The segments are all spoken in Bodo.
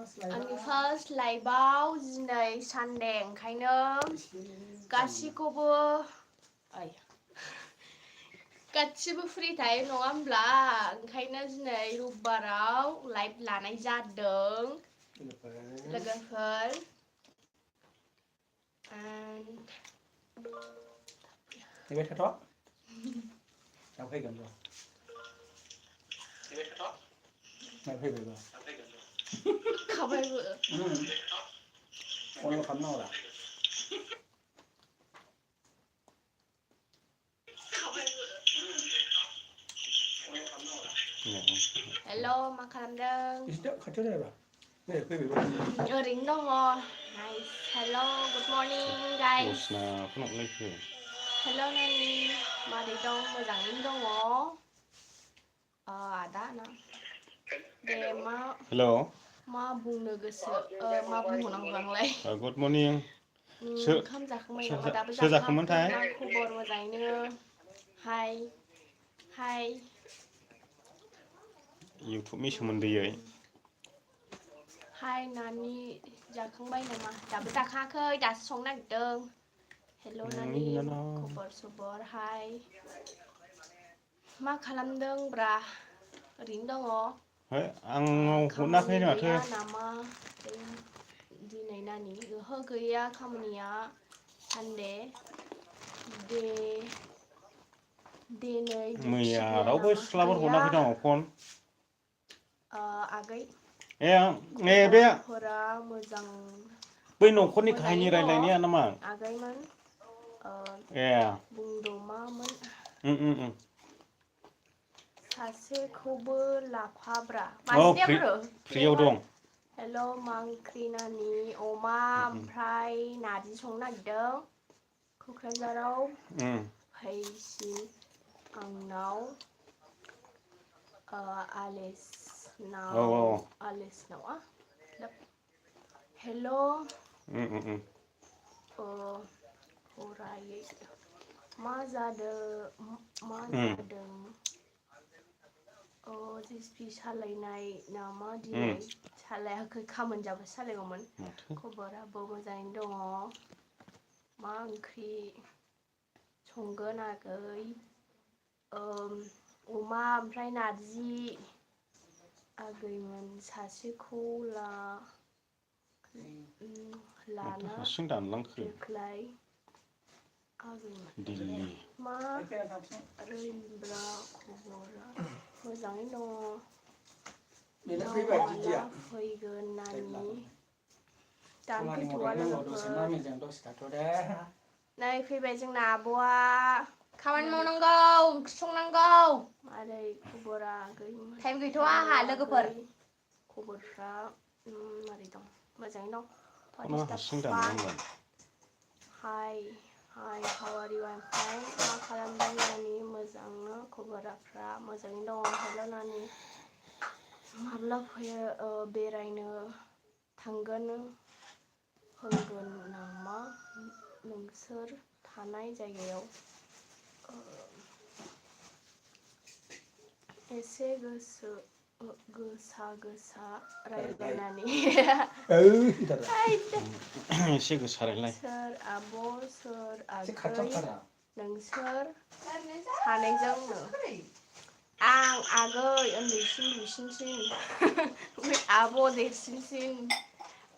आंनि फार्स्ट लाइभआव दिनै सानडे ओंखायनो गासिखौबो गासिबो फ्रि थायो नङा होमब्ला ओंखायनो दिनै रबिबाराव लाइभ लानाय जादों लोगोफोर फैबाय थाथ' दा फैगोन र' फैबाय थाथ' दा फैबायबा खाबायबो फन खालामनांगौ दा हेल' मा खालामदों एसे खाथियाव जायोबा नै फैबायबा ओरैनो दङ नाइस हेल' गुड मर्निं गाइस हेल' नानि मारै दं मोजाङैनो दङ आदा ना दे मा बुंनो गोसो मा बुंबावनांगौ आंलाय गुड मर्निं ओंखाम जाखांबाय नामा दाबो जाखाङाखै मा खबर मोजाङैनो हाय इउटुबनि सोमोन्दैयै हाय नानि जाखांबाय नामा दाबो जाखाङाखै दासो संनो नागिरदों हेल' नोंनि नानि बिनानाव खबर सबर हाय मा खालामदों ब्रा ओरैनो आंनाव दङ हरनाखै खामानि माथो गैया नामा दिनै नानि ओहो गैया खामानिया सानडे दिनै मैया डिउटि गैया रावबो नामा सिख्लाफोर गैया हराखै दं फन आगै बे खबरफोरा मोजां बै न'खरनि काहायनि मोजाङैनो रायलायनाया दङ नामा आगैमोन ए बुंदोंमामोन उम सासेखौबो लाफाब्रा औ मासे देब्रो फ्रियाव दं हेल' मा ओंख्रि नानि अमा ओमफ्राय नारजि संनो नागिरदों क'क्राझाराव फैसिन आंनाव औ आलिसनाव हेल' फरायै मा जादों जेसपि सालायनाय नामा दिनै सालायाखै खामानि जाबासो सालायगौमोन माथो खबराबो मोजाङैनो दङ मा ओंख्रि संगोन आगै अमा ओमफ्राय नारजि आगैमोन सासेखौ माथो लाना हारसिं दानलांखो देख्लाय दिल्ली मा रैब्रा खबरा मोजाङैनो दङ माला फैगोन नानि दानफैथ'वा लोगोफोर नै फैबाय जोंना आब'आ खामानि मावनांगौ ओंख्रि संनांगौ मारै खबरा टाइम गैथ'आ आंहा लोगोफोर खबरफ्रा मारै दं मोजाङै दं फना हारसिं दानलांबाय हाय how are you I'm fine मा खालामदों नानि मोजांनो खबरफ्रा मोजाङैनो दङ हेल' नानि माब्ला फैयो बेरायनो थांगोन होनगोन नामा नोंसोर थानाय जायगायाव एसे गोसा रायज्लायनानै एसे गोसा रायलाय सोर आब' सोर आगै नोंसोर सानैजोंनो आं आगै उन्दैसिन दुइसिनसिन आब' देरसिनसिन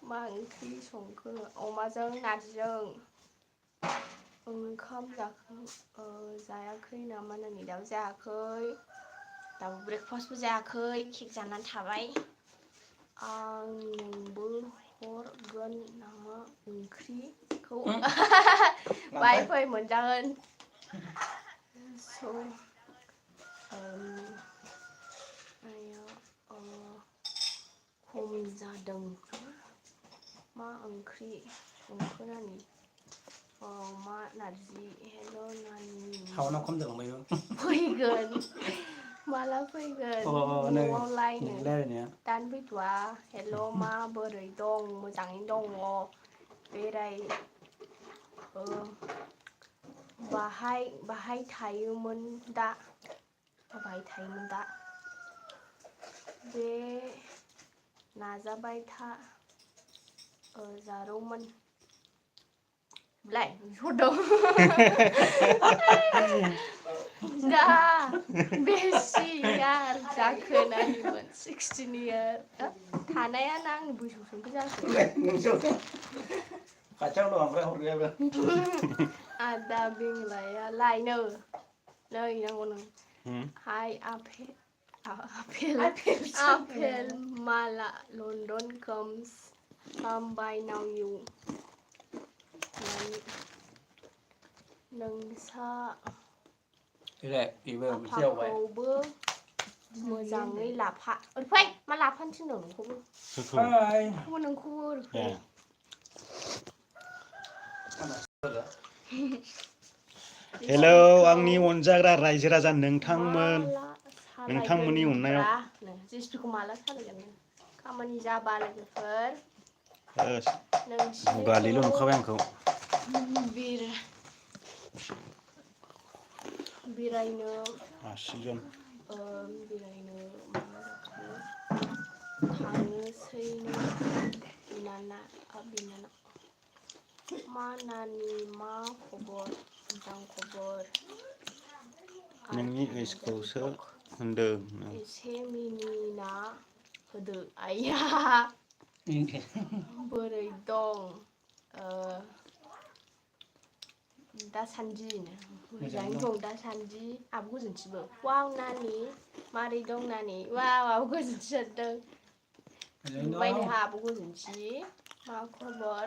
मा ओंख्रि संखो अमाजों नारजिजों ओंखाम जायाखै नामा नानि दाबो जायाखै दाबो ब्रेकफास्टबो जायाखै केक जानानै थाबाय आं नोंबो हरगोन नामा ओंख्रिखौ बाय फै मोनजागोन खम जादों मा ओंख्रि संखो नानि मा नारजि हेल' नानि फैगोन माला फैगोन न'आवलाय दानफैथ'आ हेल' मा बोरै दं मोजाङैनो दङ बेराय बाहाय थायोमोन दा बे नाजाबाय था जारौमोन Lại hút đâu दा बेसियार जाखो नायोमोन 16 year थानायानो आंनि बैसोसोखौ जाखो खाथियाव दं ओमफ्राय हरग्रायाबो आदा बेंलाया लायनो नै नांगौ नों हाय आपेल माला London come by now you नोंसा आफाखौबो मोजाङै लाफा ओरैफै मा लाफानो थिनदों नोंखौबो नोंखौबो ओरैफै हेलौ आंनि अनजाग्रा रायजो राजा नोंथांमोननि अननायाव जिसपिखौ माला सालायगोन खामानि जाबा लोगोफोर गालिल' नुखाबाय आंखौ बेरायनो आसिजन बेरायनो थांनोसैनो बिनानाव मा नानि मा खबर मोजां खबर नोंनि एजखौसो होनदों एसे मिनिना होदो आइया बोरै दं दासान्दि मोजाङै दं दासान्दि आब' गोजोनथिबो वाव नानि मारै दं नानि वाव आब' गोजोनथि हरदों नुबाय नोंहा आब' गोजोनथि मा खबर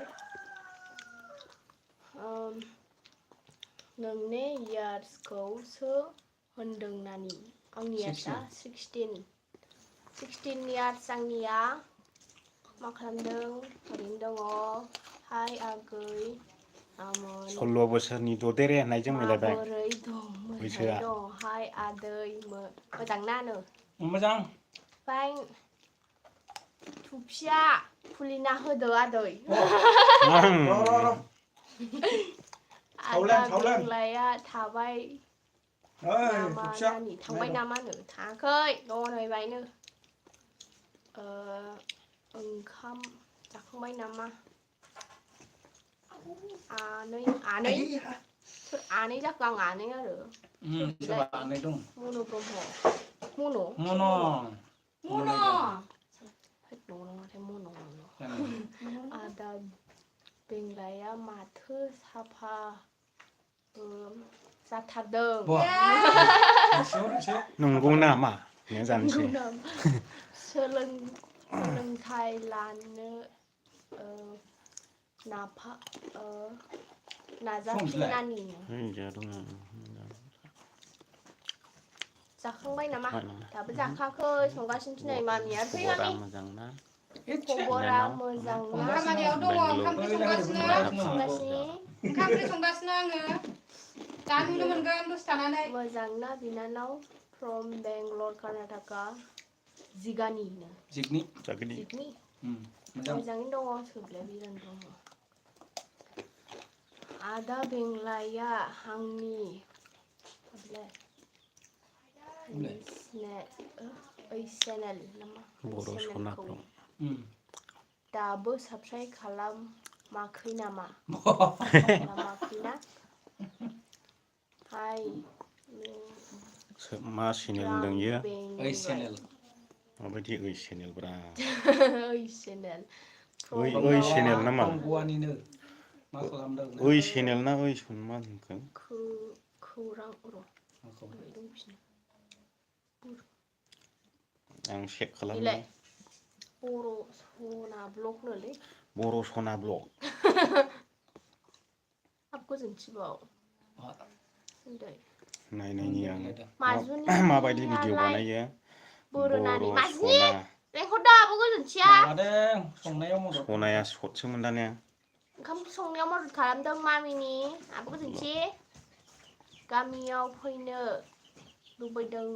नोंने यार्सखौसो होनदों नानि आंनि यार्सआ 16 यार्स आंनिया मा खालामदों ओरैनो दङ हाय आगै 16 बोसोरनि ददेरे होननायजों मिलायबाय माबोरै दं मोजाङै दं हाय आदै मोजां ना नो मोजां फाय थुफिया खुलिना होदो आदै आदा बेंलाया थाबाय नामा नानि थांबाय नामानो थाङाखै दङ नै बायनो ओंखाम जाखांबाय नामा आनै सोर आनै जाखो आं आनै आरो आनै दं मनु ब्रह्म आदा बेंलाया माथो साफा जाथारदों नंगौ नामा जानोसै सोलोंथाइ लानो नाजाफिननानि जाखांबाय नामा दाबो जाखाखै संगासिनोसो नै मामिया फै मामि खबरा मोजां ना खामानियाव दङ ओंखाम ओंख्रि संगासिनो आङो दा नुनो मोनगोन दसे थानानै मोजां ना बिनानाव फ्रम बेंगलर कर्नाटका जिगनि मोजाङैनो दङ सोरलाय बिरान दङ आदा बेंलाया आंनि चेनेल नामा चेनेलखौ दाबो साबस्क्राइब खालामाखै नामा खालामाखैना हाय मा चेनेल होनदों इयो माबायदि ओइ चेनेल ब्रा ओइ चेनेल चेनेल नामा मा खालामदों ओइ चेनेल ना ओइ सनमान होनखो खौरां आं चेक खालामबाय बर' सना ब्लग नोलै बर' सना ब्लग हाब गोजोनथिबाव नायनायनि आं माजुनि माबायदि भिडिअ बानायो बोरोनानि माजुनि लेंहरदो आब' गोजोनथिया सनाया सटसोमोन दा ने ओंखाम संनायाव मदद खालामदों मामिनि आब' गोजोनथि गामियाव फैनो लुबैदों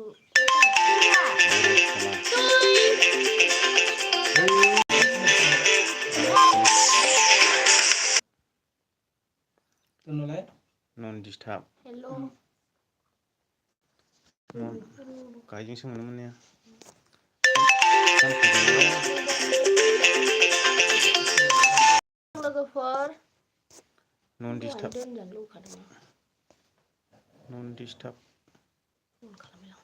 नन डिस्टार्ब हेल' गायजोंसो मोनोमोन ने लोगोफोर नन डिस्टार्ब दोनजानो लुखादों नन डिस्टार्ब अन खालामलां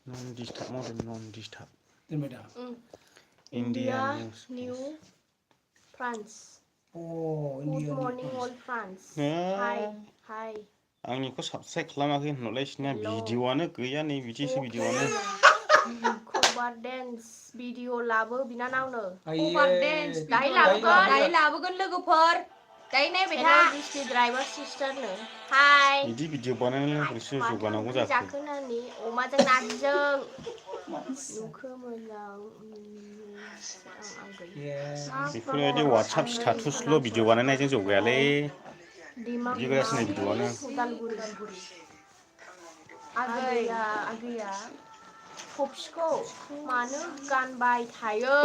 नन डिस्टार्ब मावदों नन डिस्टार्ब दोनबाय दा इंडिया निउस निउ फ्रान्स अ गुड इन्डिया मर्निं अल फ्रान्स हाय हाय आंनिखौ साबस्क्राइब खालामाखै होनहरलाय सिना भिडिअआनो गैया नै बिदिसो भिडिअआनो कभार डेन्स भिडिअ लाबो बिनानावनो कभार डेन्स दाहाय लाबोगोन लोगोफोर दाहाय नायबाय था बिस्टि ड्राइभार सिस्टारनो हाय बिदि भिडिअ बानायनानै बोरैसो माथो जौगानांगौ ओंख्रि जाखो जाखो नानि अमाजों नारजिजों नुखो मोजां बेफोरबायदि वाट्सएप स्टेटासल' भिडिअ बानायनायजों जौगायालै बिदि गासिनो भिडिअआनो उदालगुरि आगैया थफिखौ मानो गानबाय थायो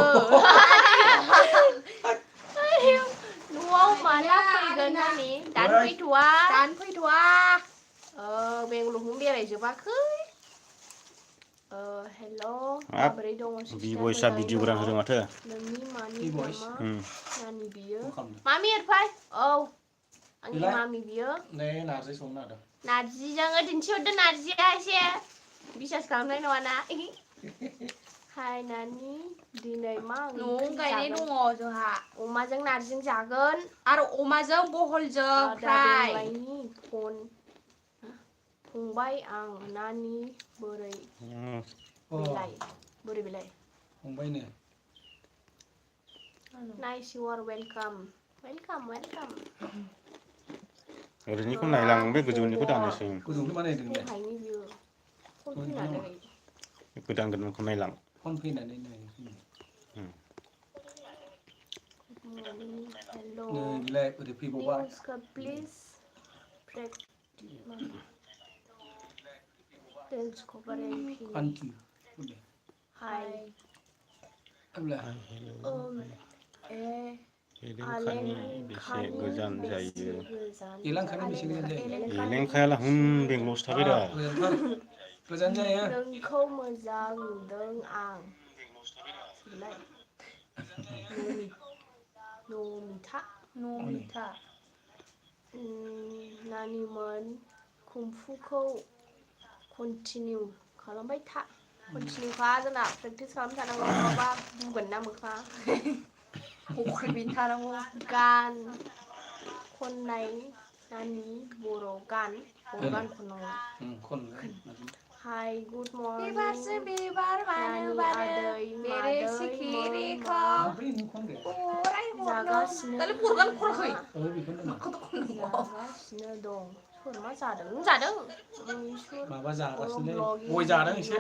न'आव माला फैगोन नानि दान फैथ'वा बेंगलरखौनो बेरायजोबाखै हेल' माबोरै दङ बिबयसा भिडिअ गोदान होदों माथो नोंनि मानि नामा नानि बियो खालामदों मामि एरफाय औ आंनि मामि बियो नै नारजि संनो नागिरदों नारजिजों दिन्थिहरदो नारजिया एसे बिसास खालामनाय नङाना हाय नानि दिनै मा न'आव गायनाय दङ जोंहा अमाजों नारजिजों जागोन आरो अमाजों बहलजों फ्राय फंबाय आं नानि बोरै बेलाय फंबायनो नाइस इउ आर वेलकाम ओरैनिखौ नायलां बे गोजौनिखौ दानोसै गोजौनिखौ बानायदों दे दहायनि बियो फन फैनानै गोदान गोदानखौ नायलां फन फैनानै नै हेल' बिलाय ओरै फैबावबाय please Dance cover MP. Hi. बेसे गोजान जायो एलेंखायाला बेंगलरावसो थाबाय दा गोजान जायो नोंखौ मोजां नुदों आं नमिथा नानिमोन कुम्फुखौ कन्टिनिउ खालामबाय था कन्टिनिउखा जोंना प्रेक्टिस खालामबाय थानांगौ नङाबा बुगोन ना मोखा फख्रिबिन थानांगौ गान खननाय नानि बर' गान खननांगौ हाय गुड मर्निं बिबार नानि आदै सिखिरिखौ जागासिनो दं सोर मा जादों माबा जागासिनो गय जादों एसे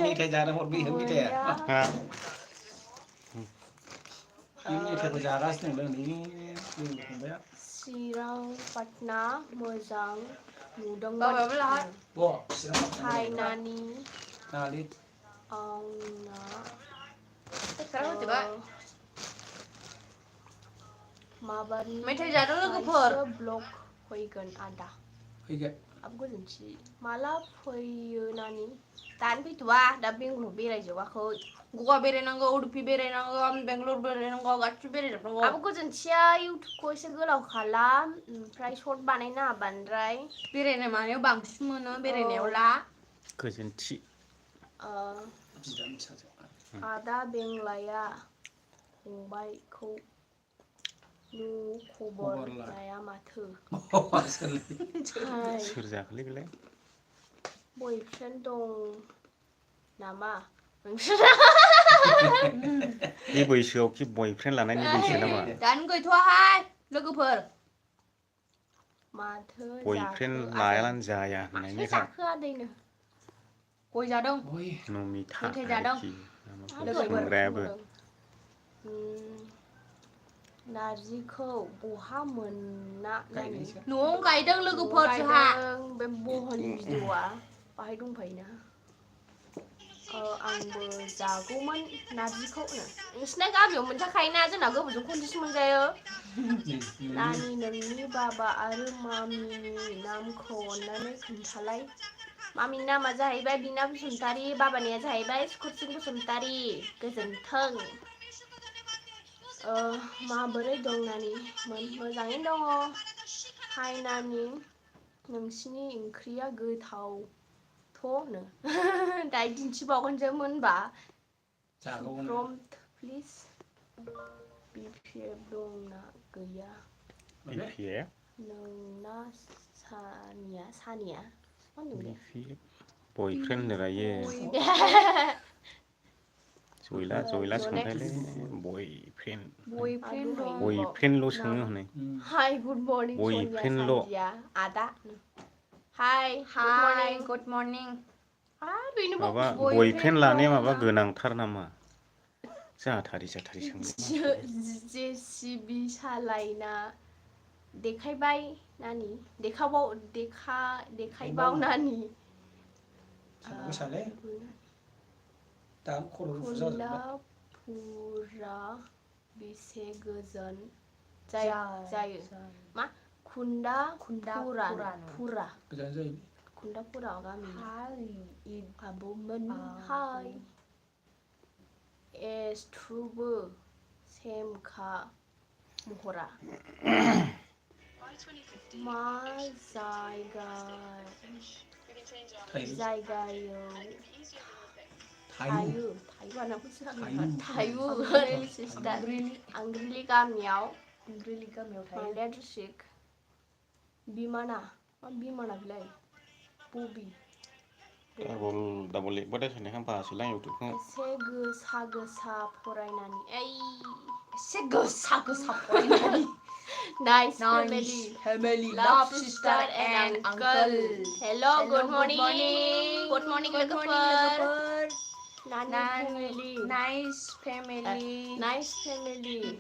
मेथाइ जादों मेथाइया मेथाइखौ जागासिनो फंबाया चिरांपाटना मोजां नुदोंमोन हाय नानि आंना माबानि मेथाइ जादों लोगोफोर ब्लग फैगोन आदा गोजोनथि माला फैयो नानि दानो फैथ'वा दा बेंगलर बेरायजोबाखै गवा बेरायनांगौ उडुपि बेरायनांगौ बेंगलर बेरायनांगौ गासिबो बेरायजोबनांगौ आब' गोजोनथिया इउटुबखौ एसे गोलाव खालाम ओमफ्राय सर्ट बानायनाङा बांद्राय बेरायनाय मानायाव बांसिन मोनो बेरायनायाव ला गोजोनथि आदा बेंलाया फंबायखौ खबर लाया माथो सोर जाखोलै बेलाय बयफ्रेन्ड दं नामा बे बैसोआव कि बयफ्रेन्ड लानायनि बैसो नामा दानो गैथ'वाहाय लोगोफोर माथो बयफ्रेन्ड लायालानो जाया होननायनिखा आदैनो गय जादों नमिथा मेथाइ जादों संग्रायाबो नारजिखौ बहा मोना न'आव गायदों लोगोफोर जोंहा बे बहलनि भिडिअआ बाहाय दंफायोना आंबो जागौमोन नारजिखौ नोंसिना गामियाव मोनजाखायोना जोंना गोबावजों खनसेसो मोनजायो नानि नोंनि बाबा आरो मामिनि नामखौ अन्नानै खोन्थालाय मामिनि नामा जाहैबाय बिना बसुमतारी बाबानिया जाहैबाय स्कुरसिं बसुमतारी गोजोन्थों माबोरै दं नानि मोजाङैनो दङ हाय नानि नोंसिनि ओंख्रिया गोथावथ'नो दाय दिन्थिबावगोनसो मोनबा प्रम्प्ट प्लिज BPF दंना गैया BPF नोंना सानिया BPF बयफ्रेन्ड रायो जयला सोंथायले बयफ्रेन्डल' सोङो हनै हाय गुड मर्निं बयफ्रेन्डल' आदा हाय गुड मर्निं माबा बयफ्रेन्ड लानाया माबा गोनांथार नामा जाथारि सोंनाय JCB सालायना देखायबाय नानि देखायबाव नानि खुन्दापुरा बेसे गोजान जायो मा खुन्दापुरा गामि आब'मोन हाय एसट्रुबो सेमखा महरा मा जायगायाव थायो सिस्टार आंग्रिलि गामियाव माइला डिस्ट्रिक्ट बिमाना बिलाय बबि डाबल लिरबाथाय साननायखां बासोलां इउटुबखौ एसे गोसा फरायनानै एसे गोसा फरायनानै Nice family. Love sister and uncle. Hello, good morning. Good morning, लोगोफोर. Nani nice family. Nice family.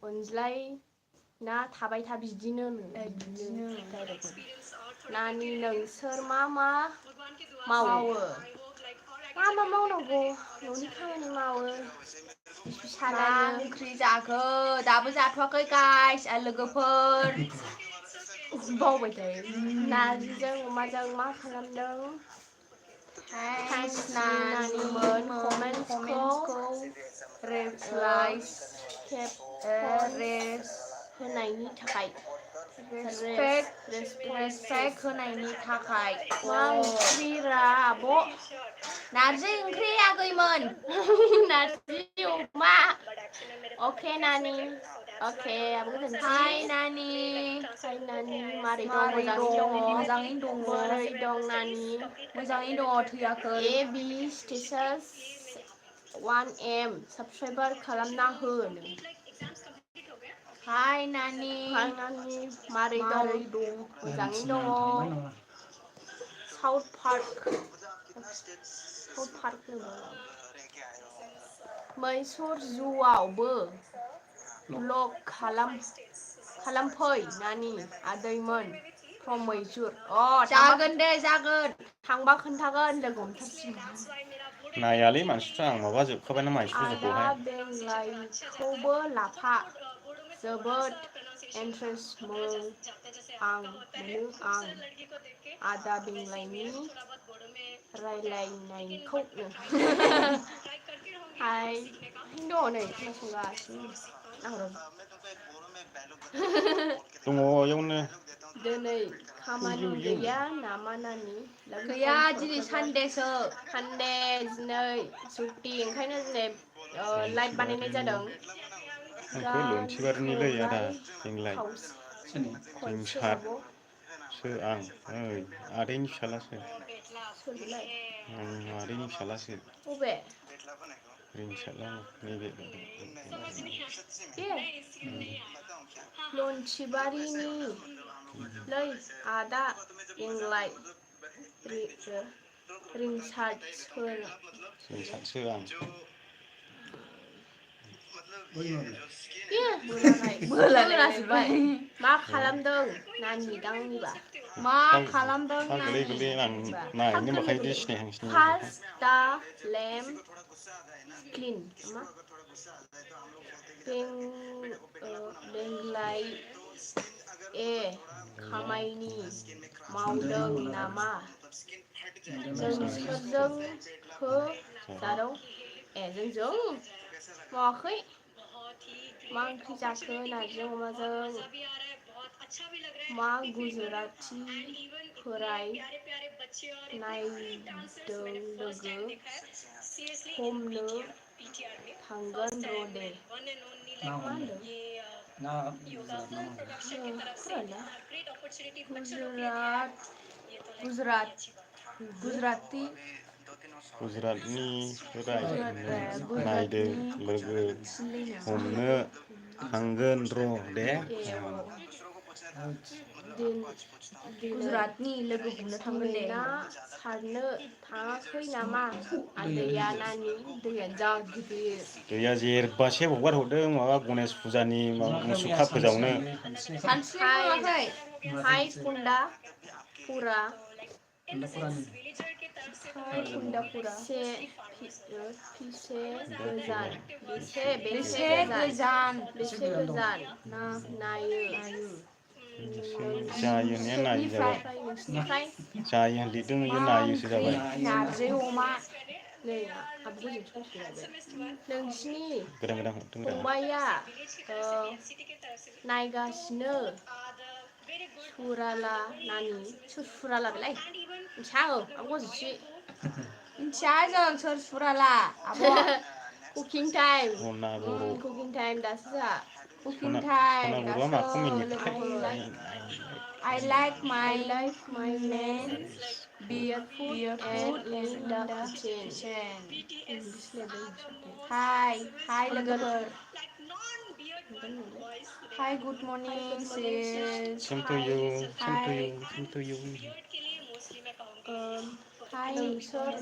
अनज्लाय ना थाबाय था बिदिनो नानि नोंसोर मा मावो मा मावनांगौ न'नि खामानि मावो ओंख्रि जाखो दाबो जाथ'वाखै गाइस लोगोफोर बावबाय थायो नारजिजों अमाजों मा खालामदों थेंक्स नानिमोन कमेन्ट्सखौ रिप्लाइस होनायनि थाखाय रेसपेक्ट होनायनि थाखाय मा ओंख्रिरा आब' नारजि ओंख्रि आगैमोन नारजि अमा अके नानि अके आब' गोजोनथों हाय नानि मारै दं मोजाङैनो दङ बोरै दं नानि मोजाङैनो दङ थैयाखै AB स्टेटास 1M साबस्क्राइबार खालामना हो हाय नानि मारै दं मोजाङैनो दङ साउथ पार्क मैसुर जुआवबो ब्लग खालामफै नानि आदैमोन फ्रम मैसुर जागोन दे जागोन थांबा खोन्थागोन लोगो हमथारसिगोन नायालै मानसिफ्रा आं माबा जोबखाबायना आदा बेंलायखौबो लाफा जोबोद इन्ट्रेस्ट मोनो आं आदा बेंलायनि रायलायनायखौनो हाय दङ नै खोनासंगासिनो दङ इयावनो दिनै खामानि गैया नामा नानि गैया दिनै सानडेसो सानडे दिनै सुटि ओंखायनो दिनै लाइभ बानायनाय जादों आंखौ लोनथिबारिनिलै आदा बेंलाय रिंसार आं आदैनि फिसालासो आदैनि फिसालासो बबे रिंसारला नैबे लन्थिबारिनि लै आदा बेंलाय रिंसारसो आं बोलाजोबबाय मा खालामदों नानि दांनिबा मा खालामदों गोरलै आं नायनो मोखायदि सिनायहां फार्स्ट दा लेम्प क्लिन मा देग्लाय खामानि मावदों नामा जों सोरजों जादों जोंजों मावाखै मा ओंख्रि जाखो नारजिजों अमाजों मा गुजराती नायदों लोगो हमनो थांगोन र' दे मा होनदों गुजराती गुजरातनि नायदो लोगो हमनो थांगोन र' दे गुजरातनि लोगो हमनो थांगोन दे ना सारनो थाङाखै नामा आदैया नानि दैयानो जा गिदिर दैया जेरबासे हगारहरदों माबा गणेश फुजानि मुसुखा फोजावनो हाय कुन्दा पुरा बेसे गोजान नायो जायो ने नायो जाबाय जायो लिरदों इयो नायोसो जाबाय नारजि अमा नै आब'जों नोंसिनि गोदान गोदान हरदों फंबाया नायगासिनो सुराला नानि सोर सुराला बेलाय मिथिया आब' गोजोनथि मिथिया जों सोर सुराला आब' कुकिं टाइम सना बर' कुकिं टाइम दासो जोंहा कुकिं टाइम सना बर'आ माखौ मिनिथाय I like my man barefoot and in the kitchen Hi लोगोफोर Hi good morning sis Same to you, same to you, same to you. Hi नोंसोर